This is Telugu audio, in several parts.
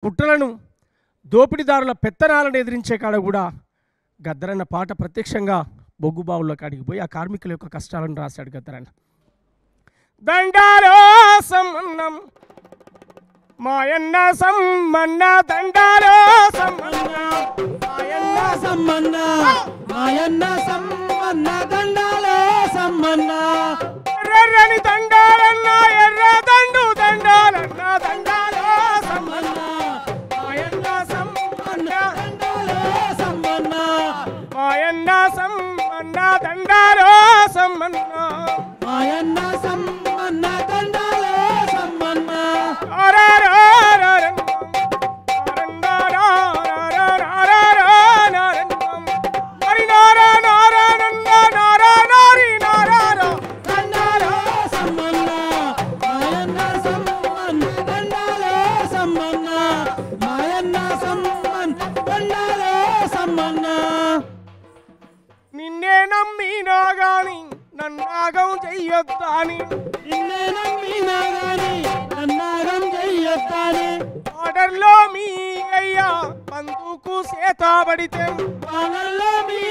కుట్రలను దోపిడీదారుల పెత్తనాలను ఎదిరించే కాడ కూడా గద్దరన్న పాట ప్రత్యక్షంగా బొగ్గుబావుల్లో కాడికి పోయి ఆ కార్మికుల యొక్క కష్టాలను రాశాడు గద్దరన్న. దండాలో సమ్మన్నం మాయన్న సమ్మన్న దండాలో సమ్మన్న మాయన్న సమ్మన్న మాయన్న సమ్మన్న దండాలో సమ్మన్న ఎర్రని దండాలన్న ఎర్ర దండు దండాలన్న దండాలో సమ్మన్న మాయన్న సమ్మన్న దండాలో సమ్మన్న మాయన్న సమ్మన్న దండాలో సమ్మన్న మాయన్న సమ్మన్న దండాలో సమ్మన్న నిన్నే నమ్మినా గాని నన్నాగం చెయ్యొద్దాని నిన్నే నమ్మినా గాని నన్నాగం చెయ్యొద్దాని ఆర్డర్లో మీ అయ్యా బందుకు సేతాబడితే పాలల్లో మీ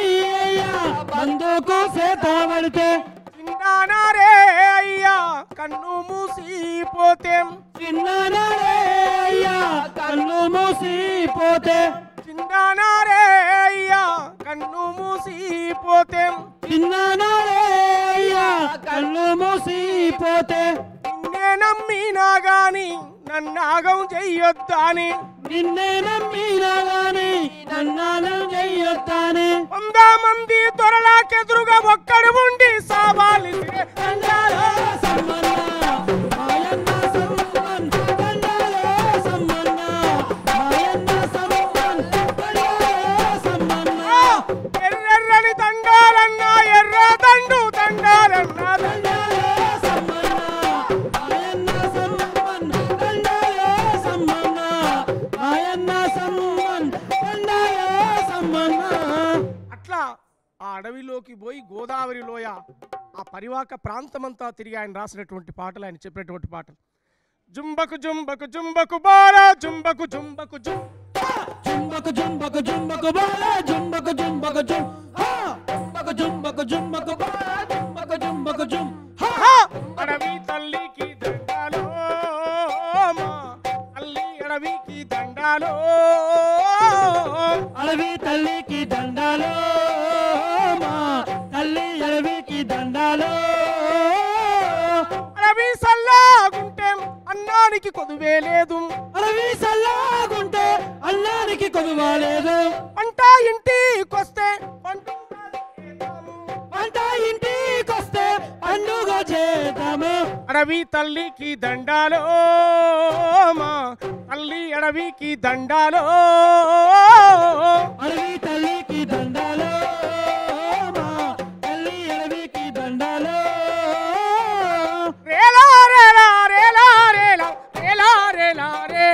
అయ్యా బందుకు సేతాబడితే చిన్నానారే అయ్యా కన్ను మూసిపోతే చిన్నానారే అయ్యా కన్ను మూసిపోతే చిన్నానారే అయ్యా కన్ను మూసిపోతే చిన్నానారే అయ్యా కన్ను మూసిపోతే నిన్నే నమ్మినా గాని నన్నాగం చెయ్యొద్దాని నిన్నే నమ్మినా గాని నన్నాగం చెయ్యొద్దాని 100 మంది త్వరలాకెదురుగా ఒక్కడు ఉండి సావాలి దండాలో సమ్మన్న మాయన్న సమ్మన్న దండాలో సమ్మన్న మాయన్న సమ్మన్న దండాలో సమ్మన్న ఎర్రెర్రని దండాలన్న ఎర్ర దండు దండాలన్న దండాలో సమ్మన్న మాయన్న సమ్మన్న దండాలో సమ్మన్న మాయన్న సమ్మన్న దండాలో సమ్మన్న. అట్లా ఆ అడవిలోకి పోయి గోదావరి లోయ ఆ పరివాక ప్రాంతమంతా తిరిగి ఆయన రాసినటువంటి పాటలు, ఆయన చెప్పినటువంటి పాటలు. జుంబకు జుంబకు జుంబకు బాల జుంబకు జుంబకు జుం జుంబకు జుంబకు జుంబకు బాల జుంబకు జుంబకు జుం హా జుంబకు జుంబకు జుంబకు బాల జుంబకు జుంబకు జుం హా హా! అడవి తల్లికి దండాలో మా తల్లి అడవికి దండాలో అడవి తల్లికి దండాలో మా తల్లి అడవికి దండాలో అడవి సల్లాగుంటే అన్నానికి కొదువే లేదు, అడవి సల్లాగుంటే అన్నానికి కొదువాలేదు, పంట ఇంటికొస్తే పంట ఇంటికొస్తే పండుగ చేద్దాము. అడవి తల్లికి దండాలో మా తల్లి అడవికి దండాలో అడవి తల్లికి దండాలో మా తల్లి అడవికి దండాలో రేలా రేలా రేలా రేలా రేలా రేలా రే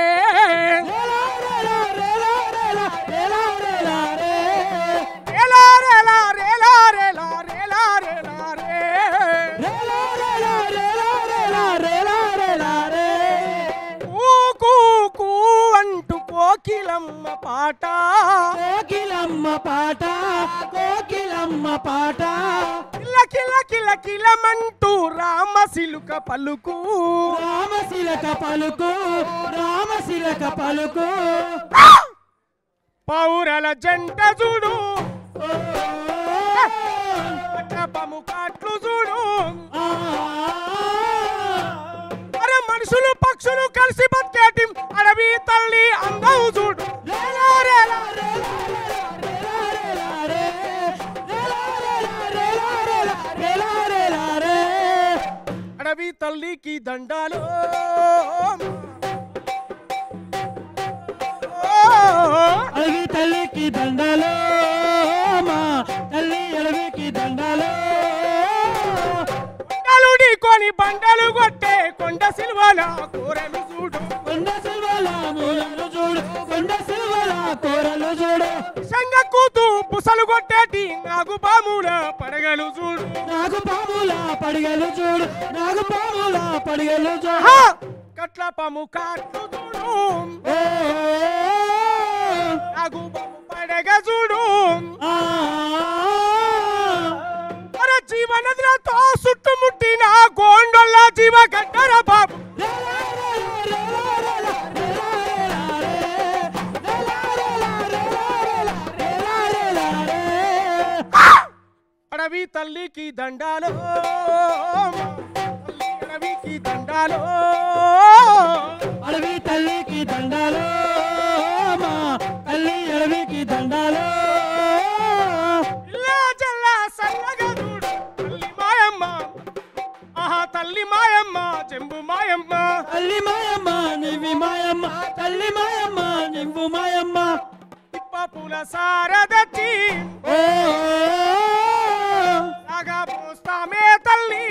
రేలా రేలా రేలా రేలా రేలా రేలా రే రేలా రేలా రేలా రేలా రేలా రేలా రే రేలా రేలా రేలా రేలా రేలా రేలా రే కూ కూ కూ అంటూ కోకిలమ్మ పాట కోకిలమ్మ పాట కోకిలమ్మ పాట కిల కిల కిల కిలమంటూ రామశిలుక పలుకు రామశిలక పలుకు రామశిలక పలుకు పౌరల జంట చూడు పట్టపము కాట్లు చూడు అరే మనుషులు పక్షులు కలిసి బతికేటి అడవి తల్లి అందం చూడు రేలా రేలా అడవి తల్లికి దండాలు అడవి తల్లికి దండాలో మా తల్లి అడవికి దండాలో బండలుడి కొని బండలు కొట్టే కొండ సిల్వల కూరలు చూడు కొండ సిల్వల మూలలు చూడు కొండ సిల్వల కూరలు చూడు సంగ కూతు పుసలు కొట్టేటి నాగు పాముల పడగలు చూడు నాకు పాముల పడిగలు చూడు నాకు పాముల పడిగలు చూడు హా! కట్ల పాము కాట్లు చూడు ఓ నాగు పాము పడగ చూడు అరే జీవనదులతో చుట్టుముట్టిన గోండొల్ల జీవ గడ్డర బాబు అడవి తల్లికి దండాలో అడవికి దండాలో అడవి తల్లికి దండాలు మా తల్లి అడవికి దండాలు ఇలా జల్లా సల్లగా చూడు తల్లి మాయమ్మ ఆహా తల్లి మాయమ్మ చెంబు మాయమ్మ తల్లి మాయమ్మ నివ్వి మాయమ్మ తల్లి మాయమ్మ నివ్వు మాయమ్మ ఇప్ప పూల సారదచ్చి ఓ సాగా పోస్తామే తల్లి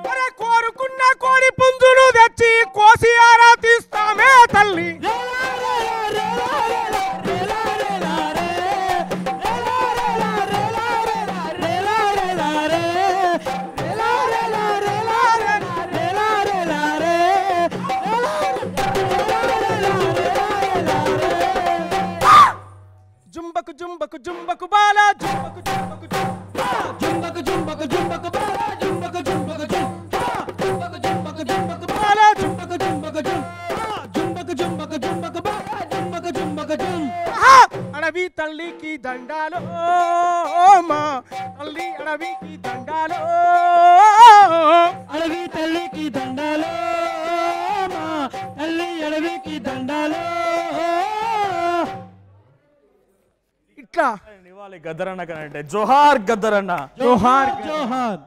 అరే కోరుకున్న కోడి పుంజులు తెచ్చి కోసి ఆరా తీస్తామే తల్లి జుంబకు జుంబకు జుంబకు బాల జుంబకు జుంబకు జుంబకు జుంబకు జుంబకు బాల జుంబకు జుంబకు జుంబకు జుంబకు జుంబకు బాల జుంబకు జుంబకు జుంబకు జుంబకు జుంబకు బాల జుంబకు జుంబకు జుం అడవి తల్లికి దండాలో మా తల్లి అడవికి దండాలో అడవి తల్లికి దండాలు మా తల్లి అడవికి దండాలు ఇట్లా నివాలి గద్దరన్న కనంటే జోహార్ గద్దరన్న జోహార్ జోహార్